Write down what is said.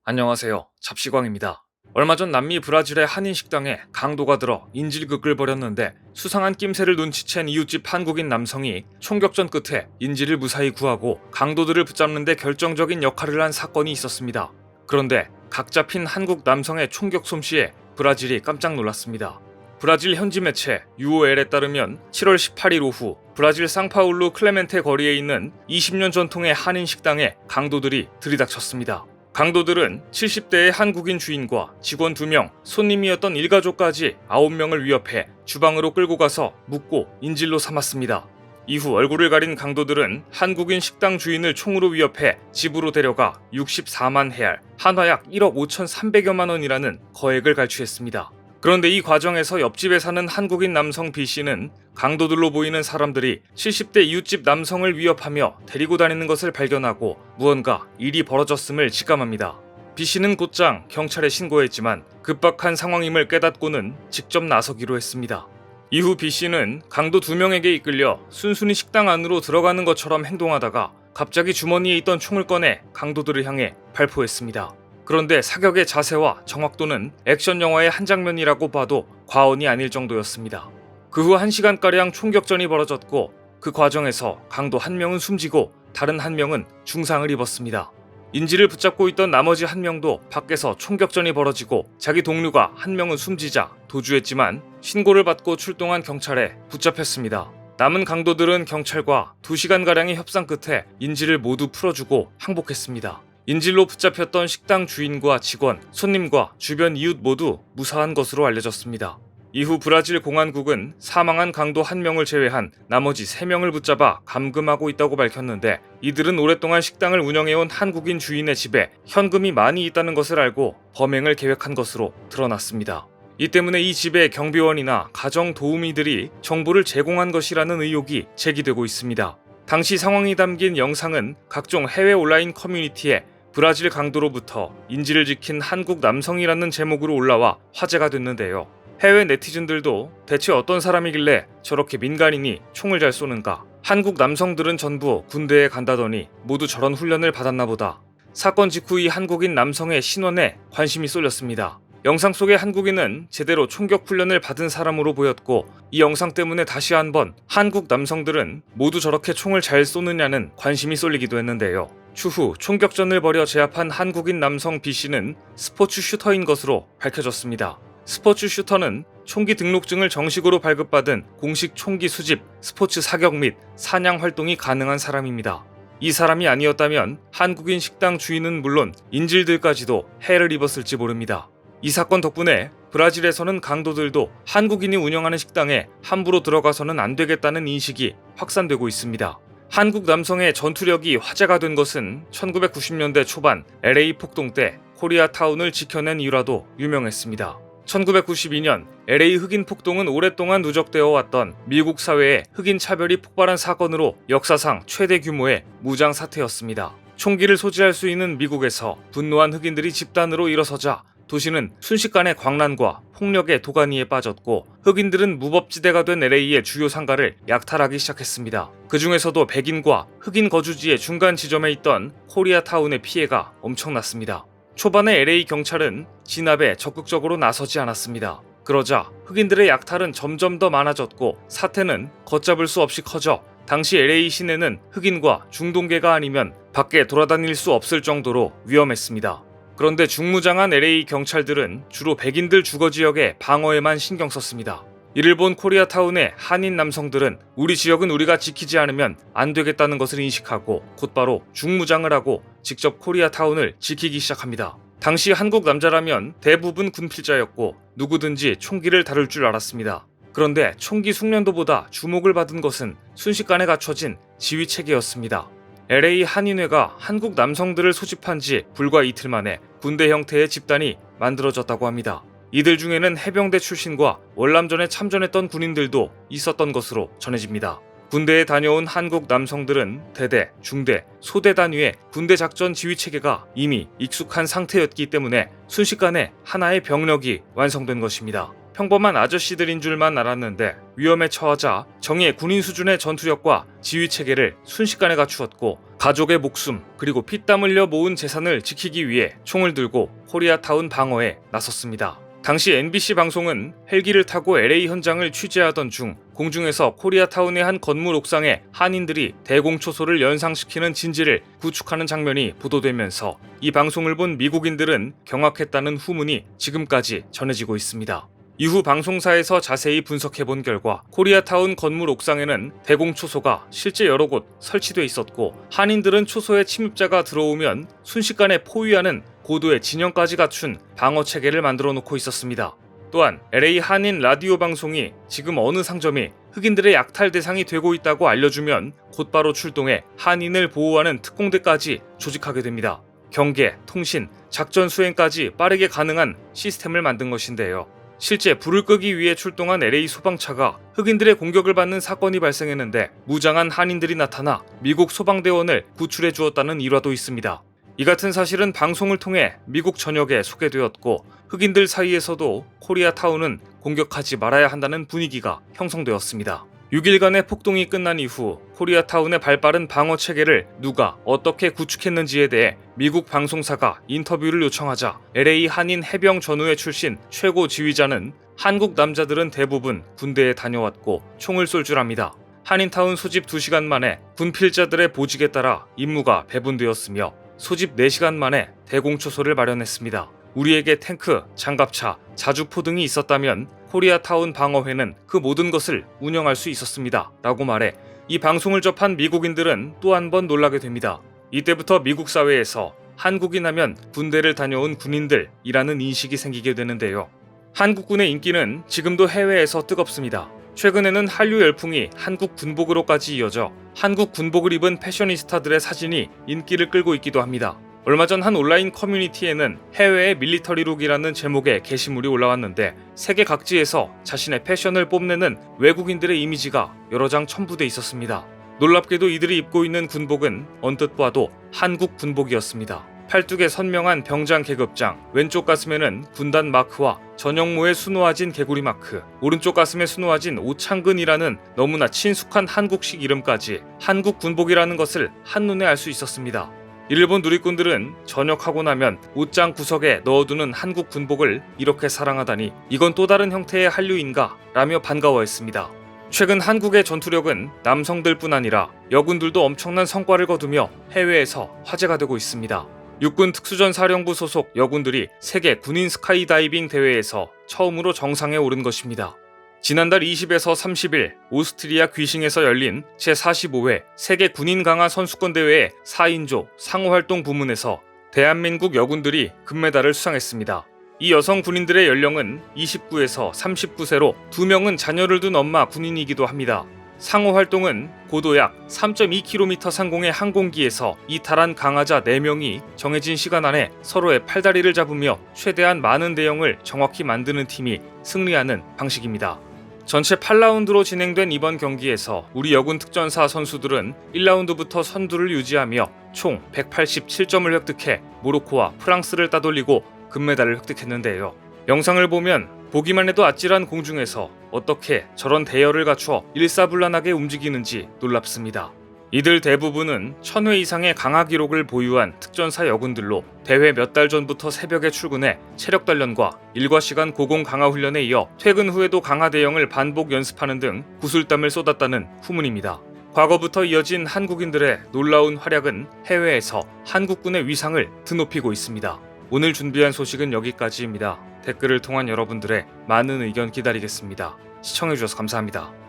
안녕하세요. 잡시광입니다. 얼마 전 남미 브라질의 한인 식당에 강도가 들어 인질극을 벌였는데 수상한 낌새를 눈치챈 이웃집 한국인 남성이 총격전 끝에 인질을 무사히 구하고 강도들을 붙잡는 데 결정적인 역할을 한 사건이 있었습니다. 그런데 각 잡힌 한국 남성의 총격 솜씨에 브라질이 깜짝 놀랐습니다. 브라질 현지 매체 UOL에 따르면 7월 18일 오후 브라질 상파울루 클레멘테 거리에 있는 20년 전통의 한인 식당에 강도들이 들이닥쳤습니다. 강도들은 70대의 한국인 주인과 직원 2명, 손님이었던 일가족까지 9명을 위협해 주방으로 끌고 가서 묶고 인질로 삼았습니다. 이후 얼굴을 가린 강도들은 한국인 식당 주인을 총으로 위협해 집으로 데려가 64만 헤알, 한화약 1억 5,300여만 원이라는 거액을 갈취했습니다. 그런데 이 과정에서 옆집에 사는 한국인 남성 B씨는 강도들로 보이는 사람들이 70대 이웃집 남성을 위협하며 데리고 다니는 것을 발견하고 무언가 일이 벌어졌음을 직감합니다. B씨는 곧장 경찰에 신고했지만 급박한 상황임을 깨닫고는 직접 나서기로 했습니다. 이후 B씨는 강도 2명에게 이끌려 순순히 식당 안으로 들어가는 것처럼 행동하다가 갑자기 주머니에 있던 총을 꺼내 강도들을 향해 발포했습니다. 그런데 사격의 자세와 정확도는 액션 영화의 한 장면이라고 봐도 과언이 아닐 정도였습니다. 그 후 1시간가량 총격전이 벌어졌고 그 과정에서 강도 1명은 숨지고 다른 1명은 중상을 입었습니다. 인질을 붙잡고 있던 나머지 1명도 밖에서 총격전이 벌어지고 자기 동료가 1명은 숨지자 도주했지만 신고를 받고 출동한 경찰에 붙잡혔습니다. 남은 강도들은 경찰과 2시간가량의 협상 끝에 인질을 모두 풀어주고 항복했습니다. 인질로 붙잡혔던 식당 주인과 직원, 손님과 주변 이웃 모두 무사한 것으로 알려졌습니다. 이후 브라질 공안국은 사망한 강도 1명을 제외한 나머지 3명을 붙잡아 감금하고 있다고 밝혔는데 이들은 오랫동안 식당을 운영해온 한국인 주인의 집에 현금이 많이 있다는 것을 알고 범행을 계획한 것으로 드러났습니다. 이 때문에 이 집에 경비원이나 가정 도우미들이 정보를 제공한 것이라는 의혹이 제기되고 있습니다. 당시 상황이 담긴 영상은 각종 해외 온라인 커뮤니티에 브라질 강도로부터 인질을 지킨 한국 남성이라는 제목으로 올라와 화제가 됐는데요. 해외 네티즌들도 대체 어떤 사람이길래 저렇게 민간인이 총을 잘 쏘는가? 한국 남성들은 전부 군대에 간다더니 모두 저런 훈련을 받았나 보다. 사건 직후 이 한국인 남성의 신원에 관심이 쏠렸습니다. 영상 속의 한국인은 제대로 총격 훈련을 받은 사람으로 보였고 이 영상 때문에 다시 한번 한국 남성들은 모두 저렇게 총을 잘 쏘느냐는 관심이 쏠리기도 했는데요. 추후 총격전을 벌여 제압한 한국인 남성 B씨는 스포츠 슈터인 것으로 밝혀졌습니다. 스포츠 슈터는 총기 등록증을 정식으로 발급받은 공식 총기 수집, 스포츠 사격 및 사냥 활동이 가능한 사람입니다. 이 사람이 아니었다면 한국인 식당 주인은 물론 인질들까지도 해를 입었을지 모릅니다. 이 사건 덕분에 브라질에서는 강도들도 한국인이 운영하는 식당에 함부로 들어가서는 안 되겠다는 인식이 확산되고 있습니다. 한국 남성의 전투력이 화제가 된 것은 1990년대 초반 LA 폭동 때 코리아타운을 지켜낸 이유라도 유명했습니다. 1992년 LA 흑인 폭동은 오랫동안 누적되어 왔던 미국 사회에 흑인 차별이 폭발한 사건으로 역사상 최대 규모의 무장 사태였습니다. 총기를 소지할 수 있는 미국에서 분노한 흑인들이 집단으로 일어서자 도시는 순식간에 광란과 폭력의 도가니에 빠졌고 흑인들은 무법지대가 된 LA의 주요 상가를 약탈하기 시작했습니다. 그 중에서도 백인과 흑인 거주지의 중간 지점에 있던 코리아타운의 피해가 엄청났습니다. 초반에 LA 경찰은 진압에 적극적으로 나서지 않았습니다. 그러자 흑인들의 약탈은 점점 더 많아졌고 사태는 걷잡을 수 없이 커져 당시 LA 시내는 흑인과 중동계가 아니면 밖에 돌아다닐 수 없을 정도로 위험했습니다. 그런데 중무장한 LA 경찰들은 주로 백인들 주거지역의 방어에만 신경 썼습니다. 이를 본 코리아타운의 한인 남성들은 우리 지역은 우리가 지키지 않으면 안 되겠다는 것을 인식하고 곧바로 중무장을 하고 직접 코리아타운을 지키기 시작합니다. 당시 한국 남자라면 대부분 군필자였고 누구든지 총기를 다룰 줄 알았습니다. 그런데 총기 숙련도보다 주목을 받은 것은 순식간에 갖춰진 지휘체계였습니다. LA 한인회가 한국 남성들을 소집한 지 불과 이틀 만에 군대 형태의 집단이 만들어졌다고 합니다. 이들 중에는 해병대 출신과 월남전에 참전했던 군인들도 있었던 것으로 전해집니다. 군대에 다녀온 한국 남성들은 대대, 중대, 소대 단위의 군대 작전 지휘체계가 이미 익숙한 상태였기 때문에 순식간에 하나의 병력이 완성된 것입니다. 평범한 아저씨들인 줄만 알았는데 위험에 처하자 정예 군인 수준의 전투력과 지휘 체계를 순식간에 갖추었고 가족의 목숨 그리고 피땀 흘려 모은 재산을 지키기 위해 총을 들고 코리아타운 방어에 나섰습니다. 당시 NBC 방송은 헬기를 타고 LA 현장을 취재하던 중 공중에서 코리아타운의 한 건물 옥상에 한인들이 대공초소를 연상시키는 진지를 구축하는 장면이 보도되면서 이 방송을 본 미국인들은 경악했다는 후문이 지금까지 전해지고 있습니다. 이후 방송사에서 자세히 분석해본 결과 코리아타운 건물 옥상에는 대공초소가 실제 여러 곳 설치돼 있었고 한인들은 초소에 침입자가 들어오면 순식간에 포위하는 고도의 진영까지 갖춘 방어 체계를 만들어 놓고 있었습니다. 또한 LA 한인 라디오 방송이 지금 어느 상점이 흑인들의 약탈 대상이 되고 있다고 알려주면 곧바로 출동해 한인을 보호하는 특공대까지 조직하게 됩니다. 경계, 통신, 작전 수행까지 빠르게 가능한 시스템을 만든 것인데요. 실제 불을 끄기 위해 출동한 LA 소방차가 흑인들의 공격을 받는 사건이 발생했는데 무장한 한인들이 나타나 미국 소방대원을 구출해 주었다는 일화도 있습니다. 이 같은 사실은 방송을 통해 미국 전역에 소개되었고 흑인들 사이에서도 코리아타운은 공격하지 말아야 한다는 분위기가 형성되었습니다. 6일간의 폭동이 끝난 이후 코리아타운의 발빠른 방어 체계를 누가 어떻게 구축했는지에 대해 미국 방송사가 인터뷰를 요청하자 LA 한인 해병 전우회 출신 최고 지휘자는 한국 남자들은 대부분 군대에 다녀왔고 총을 쏠 줄 압니다. 한인타운 소집 2시간 만에 군필자들의 보직에 따라 임무가 배분되었으며 소집 4시간 만에 대공초소를 마련했습니다. 우리에게 탱크, 장갑차, 자주포 등이 있었다면 코리아타운 방어회는 그 모든 것을 운영할 수 있었습니다. 라고 말해 이 방송을 접한 미국인들은 또 한 번 놀라게 됩니다. 이때부터 미국 사회에서 한국인 하면 군대를 다녀온 군인들이라는 인식이 생기게 되는데요. 한국군의 인기는 지금도 해외에서 뜨겁습니다. 최근에는 한류 열풍이 한국 군복으로까지 이어져 한국 군복을 입은 패셔니스타들의 사진이 인기를 끌고 있기도 합니다. 얼마 전 한 온라인 커뮤니티에는 해외의 밀리터리룩이라는 제목의 게시물이 올라왔는데 세계 각지에서 자신의 패션을 뽐내는 외국인들의 이미지가 여러 장 첨부돼 있었습니다. 놀랍게도 이들이 입고 있는 군복은 언뜻 봐도 한국 군복이었습니다. 팔뚝에 선명한 병장 계급장, 왼쪽 가슴에는 군단 마크와 전역모에 수놓아진 개구리 마크, 오른쪽 가슴에 수놓아진 오창근이라는 너무나 친숙한 한국식 이름까지 한국 군복이라는 것을 한눈에 알 수 있었습니다. 일본 누리꾼들은 전역하고 나면 옷장 구석에 넣어두는 한국 군복을 이렇게 사랑하다니 이건 또 다른 형태의 한류인가 라며 반가워했습니다. 최근 한국의 전투력은 남성들뿐 아니라 여군들도 엄청난 성과를 거두며 해외에서 화제가 되고 있습니다. 육군 특수전사령부 소속 여군들이 세계 군인 스카이다이빙 대회에서 처음으로 정상에 오른 것입니다. 지난달 20에서 30일 오스트리아 귀싱에서 열린 제45회 세계 군인 강화 선수권 대회의 4인조 상호활동 부문에서 대한민국 여군들이 금메달을 수상했습니다. 이 여성 군인들의 연령은 29에서 39세로 2명은 자녀를 둔 엄마 군인이기도 합니다. 상호 활동은 고도 약 3.2km 상공의 항공기에서 이탈한 강화자 4명이 정해진 시간 안에 서로의 팔다리를 잡으며 최대한 많은 대형을 정확히 만드는 팀이 승리하는 방식입니다. 전체 8라운드로 진행된 이번 경기에서 우리 여군 특전사 선수들은 1라운드부터 선두를 유지하며 총 187점을 획득해 모로코와 프랑스를 따돌리고 금메달을 획득했는데요. 영상을 보면 보기만 해도 아찔한 공중에서 어떻게 저런 대열을 갖추어 일사불란하게 움직이는지 놀랍습니다. 이들 대부분은 1000회 이상의 강화 기록을 보유한 특전사 여군들로 대회 몇 달 전부터 새벽에 출근해 체력 단련과 일과 시간 고공 강화 훈련에 이어 퇴근 후에도 강화 대형을 반복 연습하는 등 구슬땀을 쏟았다는 후문입니다. 과거부터 이어진 한국인들의 놀라운 활약은 해외에서 한국군의 위상을 드높이고 있습니다. 오늘 준비한 소식은 여기까지입니다. 댓글을 통한 여러분들의 많은 의견 기다리겠습니다. 시청해주셔서 감사합니다.